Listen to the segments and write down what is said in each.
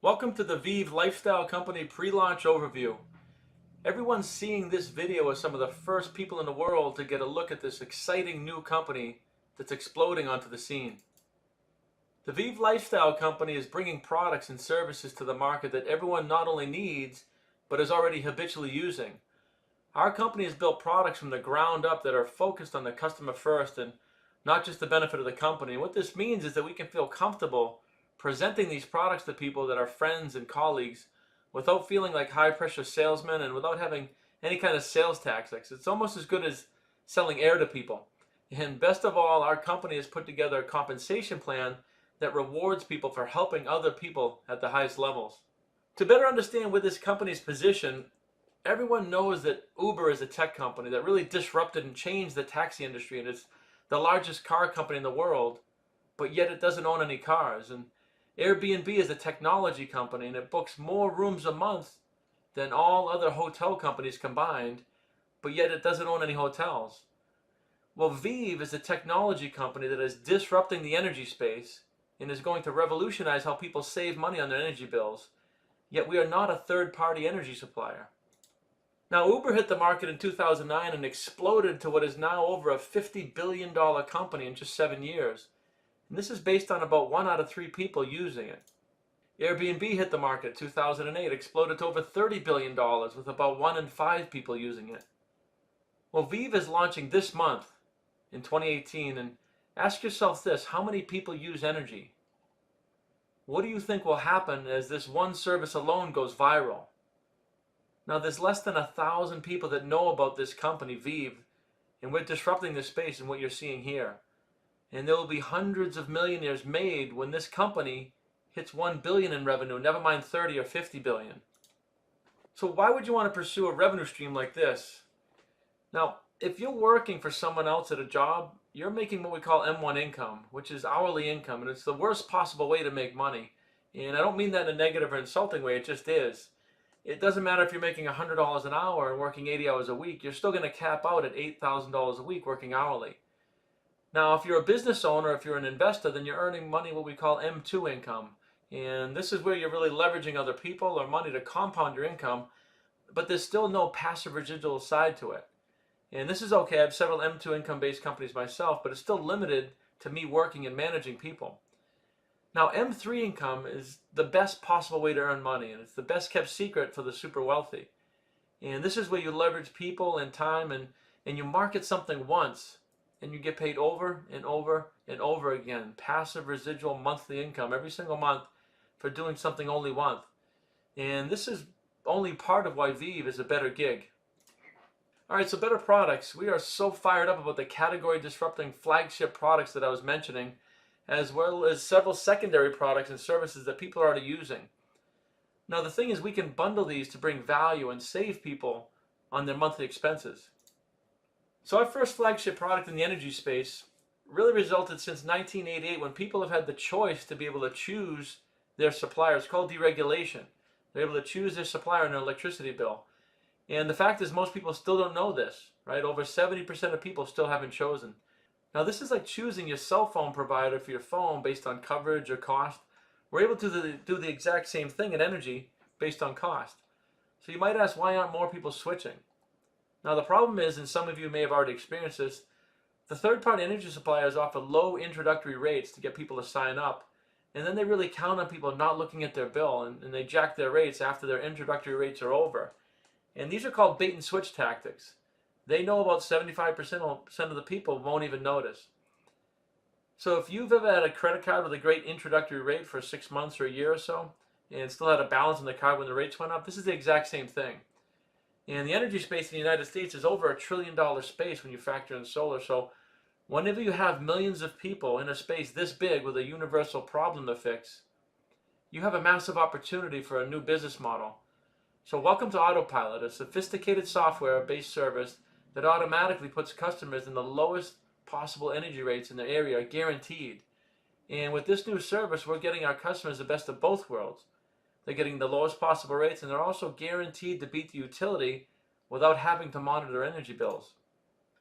Welcome to the Viv Lifestyle Company pre-launch overview. Everyone's seeing this video as some of the first people in the world to get a look at this exciting new company that's exploding onto the scene. The Viv Lifestyle Company is bringing products and services to the market that everyone not only needs, but is already habitually using. Our company has built products from the ground up that are focused on the customer first and not just the benefit of the company. And what this means is that we can feel comfortable presenting these products to people that are friends and colleagues without feeling like high pressure salesmen and without having any kind of sales tactics. It's almost as good as selling air to people. And best of all, our company has put together a compensation plan that rewards people for helping other people at the highest levels. To better understand where this company's position, everyone knows that Uber is a tech company that really disrupted and changed the taxi industry, and it's the largest car company in the world, but yet it doesn't own any cars. And Airbnb is a technology company, and it books more rooms a month than all other hotel companies combined, but yet it doesn't own any hotels. Well, Viv is a technology company that is disrupting the energy space and is going to revolutionize how people save money on their energy bills, yet we are not a third-party energy supplier. Now, Uber hit the market in 2009 and exploded to what is now over a $50 billion company in just 7 years. And this is based on about 1 out of 3 people using it. Airbnb hit the market in 2008, exploded to over $30 billion with about 1 in 5 people using it. Well, Viv is launching this month in 2018, and ask yourself this: how many people use energy? What do you think will happen as this one service alone goes viral? Now, there's less than 1,000 people that know about this company, Viv, and we're disrupting this space in what you're seeing here. And there will be hundreds of millionaires made when this company hits 1 billion in revenue, never mind 30 or 50 billion. So why would you want to pursue a revenue stream like this? Now, if you're working for someone else at a job, you're making what we call M1 income, which is hourly income, and it's the worst possible way to make money. And I don't mean that in a negative or insulting way, it just is. It doesn't matter if you're making $100 an hour and working 80 hours a week, you're still going to cap out at $8,000 a week working hourly. Now, if you're a business owner, if you're an investor, then you're earning money what we call M2 income. And this is where you're really leveraging other people or money to compound your income, but there's still no passive residual side to it. And this is okay. I have several M2 income-based companies myself, but it's still limited to me working and managing people. Now, M3 income is the best possible way to earn money, and it's the best kept secret for the super wealthy. And this is where you leverage people and time, and you market something once, and you get paid over and over and over again. Passive residual monthly income every single month for doing something only once. And this is only part of why Viv is a better gig. All right, so better products. We are so fired up about the category disrupting flagship products that I was mentioning, as well as several secondary products and services that people are already using. Now, the thing is, we can bundle these to bring value and save people on their monthly expenses. So our first flagship product in the energy space really resulted since 1988, when people have had the choice to be able to choose their supplier. It's called deregulation. They're able to choose their supplier in their electricity bill. And the fact is, most people still don't know this, right? Over 70% of people still haven't chosen. Now, this is like choosing your cell phone provider for your phone based on coverage or cost. We're able to do the exact same thing in energy based on cost. So you might ask, why aren't more people switching? Now, the problem is, and some of you may have already experienced this, the third-party energy suppliers offer low introductory rates to get people to sign up, and then they really count on people not looking at their bill, and they jack their rates after their introductory rates are over. And these are called bait and switch tactics. They know about 75% of the people won't even notice. So if you've ever had a credit card with a great introductory rate for 6 months or a year or so, and still had a balance on the card when the rates went up, this is the exact same thing. And the energy space in the United States is over $1 trillion space when you factor in solar. So whenever you have millions of people in a space this big with a universal problem to fix, you have a massive opportunity for a new business model. So welcome to Autopilot, a sophisticated software-based service that automatically puts customers in the lowest possible energy rates in their area, guaranteed. And with this new service, we're getting our customers the best of both worlds. They're getting the lowest possible rates, and they're also guaranteed to beat the utility without having to monitor their energy bills.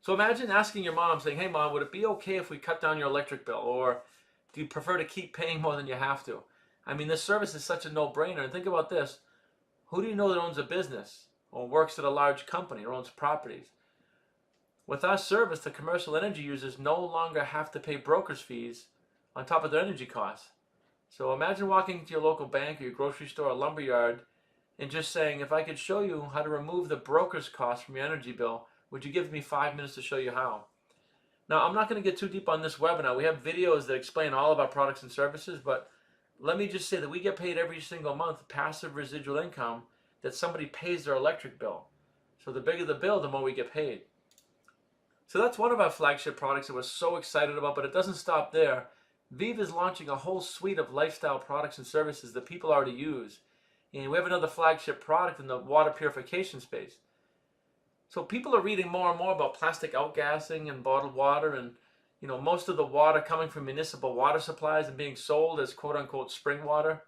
So imagine asking your mom, saying, "Hey mom, would it be okay if we cut down your electric bill? Or do you prefer to keep paying more than you have to?" I mean, this service is such a no-brainer. And think about this. Who do you know that owns a business or works at a large company or owns properties? With our service, the commercial energy users no longer have to pay broker's fees on top of their energy costs. So imagine walking into your local bank or your grocery store or lumber yard and just saying, if I could show you how to remove the broker's cost from your energy bill, would you give me 5 minutes to show you how? Now, I'm not going to get too deep on this webinar. We have videos that explain all of our products and services, but let me just say that we get paid every single month passive residual income that somebody pays their electric bill. So the bigger the bill, the more we get paid. So that's one of our flagship products that we're so excited about, but it doesn't stop there. Viv is launching a whole suite of lifestyle products and services that people already use. And we have another flagship product in the water purification space. So people are reading more and more about plastic outgassing and bottled water, and most of the water coming from municipal water supplies and being sold as quote unquote spring water.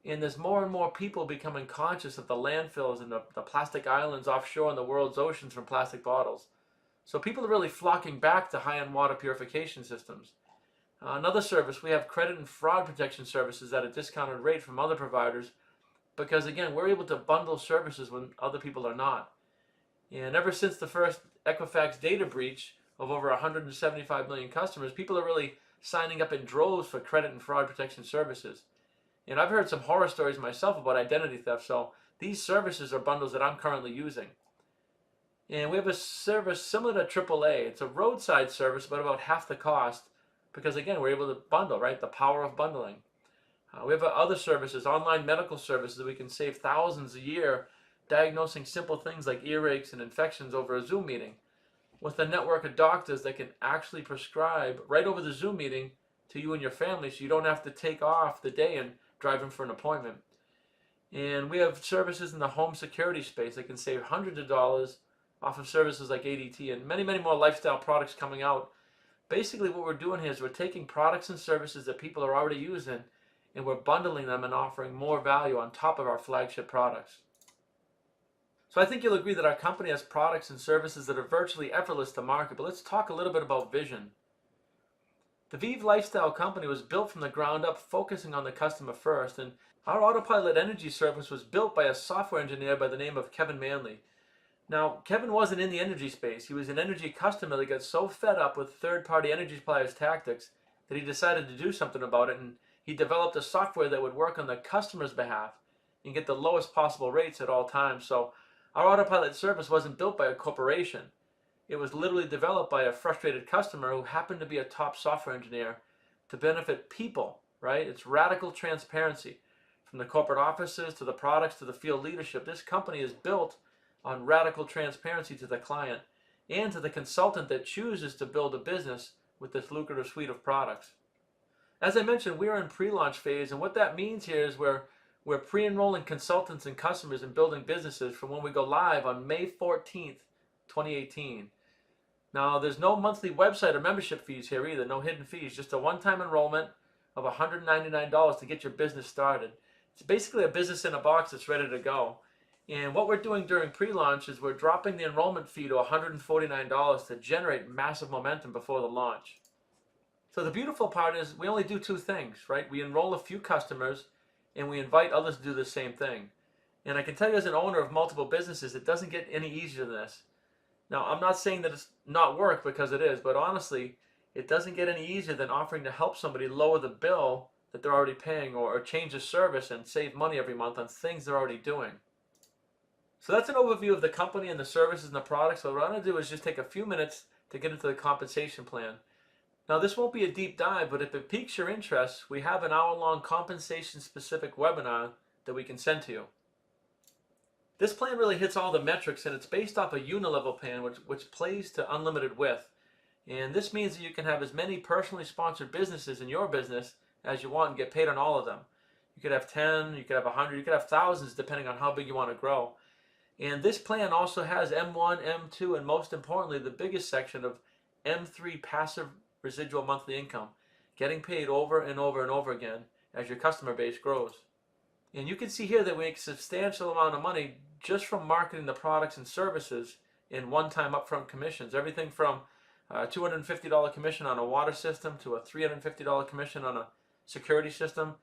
And there's more and more people becoming conscious of the landfills and the plastic islands offshore in the world's oceans from plastic bottles. So people are really flocking back to high-end water purification systems. Another service, we have credit and fraud protection services at a discounted rate from other providers because, again, we're able to bundle services when other people are not. And ever since the first Equifax data breach of over 175 million customers, people are really signing up in droves for credit and fraud protection services. And I've heard some horror stories myself about identity theft, so these services are bundles that I'm currently using. And we have a service similar to AAA. It's a roadside service, but about half the cost because, again, we're able to bundle, right? The power of bundling. We have other services, online medical services that we can save thousands a year diagnosing simple things like earaches and infections over a Zoom meeting with a network of doctors that can actually prescribe right over the Zoom meeting to you and your family so you don't have to take off the day and drive in for an appointment. And we have services in the home security space that can save hundreds of dollars off of services like ADT and many, many more lifestyle products coming out. Basically what we're doing here is we're taking products and services that people are already using and we're bundling them and offering more value on top of our flagship products. So I think you'll agree that our company has products and services that are virtually effortless to market, but let's talk a little bit about vision. The Viv Lifestyle company was built from the ground up, focusing on the customer first, and our autopilot energy service was built by a software engineer by the name of Kevin Manley. Now, Kevin wasn't in the energy space. He was an energy customer that got so fed up with third-party energy suppliers' tactics that he decided to do something about it, and he developed a software that would work on the customer's behalf and get the lowest possible rates at all times. So our autopilot service wasn't built by a corporation. It was literally developed by a frustrated customer who happened to be a top software engineer to benefit people, right? It's radical transparency. From the corporate offices to the products to the field leadership, this company is built on radical transparency to the client and to the consultant that chooses to build a business with this lucrative suite of products. As I mentioned, we're in pre-launch phase, and what that means here is we're pre-enrolling consultants and customers and building businesses from when we go live on May 14th, 2018. Now, there's no monthly website or membership fees here either, no hidden fees, just a one-time enrollment of $199 to get your business started. It's basically a business in a box that's ready to go. And what we're doing during pre-launch is we're dropping the enrollment fee to $149 to generate massive momentum before the launch. So the beautiful part is we only do two things, right? We enroll a few customers and we invite others to do the same thing. And I can tell you as an owner of multiple businesses, it doesn't get any easier than this. Now, I'm not saying that it's not work because it is, but honestly, it doesn't get any easier than offering to help somebody lower the bill that they're already paying or change a service and save money every month on things they're already doing. So that's an overview of the company and the services and the products. So what I'm going to do is just take a few minutes to get into the compensation plan. Now, this won't be a deep dive, but if it piques your interest, we have an hour-long compensation-specific webinar that we can send to you. This plan really hits all the metrics, and it's based off a unilevel plan, which plays to unlimited width. And this means that you can have as many personally sponsored businesses in your business as you want and get paid on all of them. You could have 10, you could have 100, you could have thousands depending on how big you want to grow. And this plan also has M1, M2, and most importantly, the biggest section of M3 passive residual monthly income, getting paid over and over and over again as your customer base grows. And you can see here that we make a substantial amount of money just from marketing the products and services in one-time upfront commissions. Everything from a $250 commission on a water system to a $350 commission on a security system.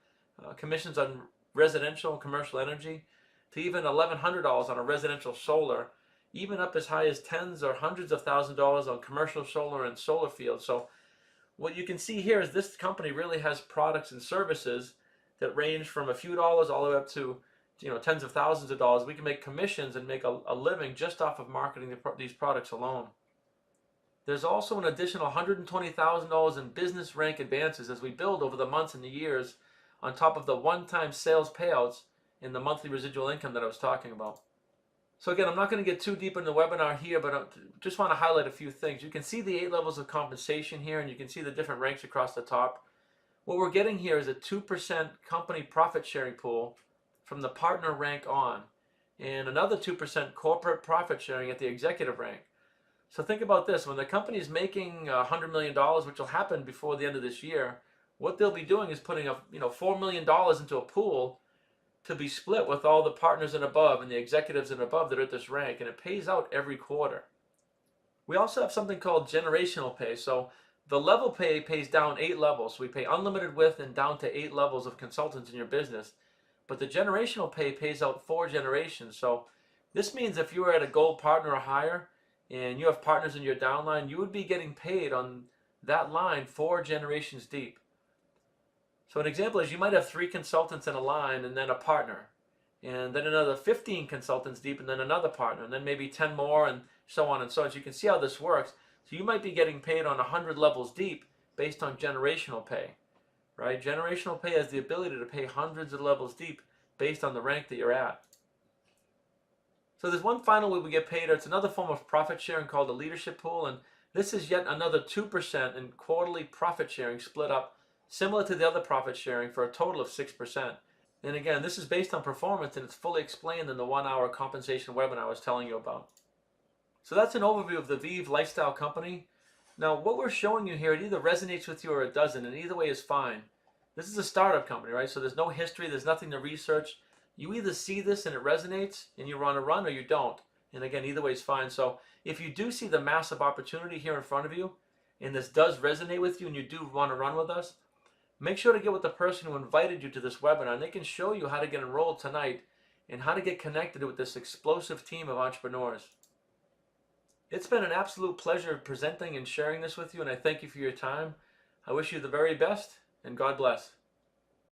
commissions on residential and commercial energy, to even $1,100 on a residential solar, even up as high as tens or hundreds of thousands of dollars on commercial solar and solar fields. So what you can see here is this company really has products and services that range from a few dollars all the way up to tens of thousands of dollars. We can make commissions and make a living just off of marketing these products alone. There's also an additional $120,000 in business rank advances as we build over the months and the years, on top of the one-time sales payouts in the monthly residual income that I was talking about. So again, I'm not going to get too deep in the webinar here, but I just want to highlight a few things. You can see the 8 levels of compensation here, and you can see the different ranks across the top. What we're getting here is a 2% company profit sharing pool from the partner rank on, and another 2% corporate profit sharing at the executive rank. So think about this: when the company is making $100 million, which will happen before the end of this year, what they'll be doing is putting $4 million into a pool to be split with all the partners and above and the executives and above that are at this rank, and it pays out every quarter. We also have something called generational pay. So the level pay pays down 8 levels. So we pay unlimited with and down to 8 levels of consultants in your business. But the generational pay pays out 4 generations. So this means if you are at a gold partner or higher and you have partners in your downline, you would be getting paid on that line 4 generations deep. So an example is you might have 3 consultants in a line and then a partner, and then another 15 consultants deep and then another partner, and then maybe 10 more, and so on and so on. So you can see how this works. So you might be getting paid on 100 levels deep based on generational pay, right? Generational pay has the ability to pay hundreds of levels deep based on the rank that you're at. So there's one final way we get paid. It's another form of profit sharing called the leadership pool, and this is yet another 2% in quarterly profit sharing split up similar to the other profit sharing for a total of 6%. And again, this is based on performance, and it's fully explained in the 1-hour compensation webinar I was telling you about. So that's an overview of the Viv lifestyle company. Now, what we're showing you here, it either resonates with you or it doesn't, and either way is fine. This is a startup company, right? So there's no history, there's nothing to research. You either see this and it resonates and you want to run, or you don't. And again, either way is fine. So if you do see the massive opportunity here in front of you, and this does resonate with you and you do want to run with us, make sure to get with the person who invited you to this webinar, and they can show you how to get enrolled tonight and how to get connected with this explosive team of entrepreneurs. It's been an absolute pleasure presenting and sharing this with you, and I thank you for your time. I wish you the very best, and God bless.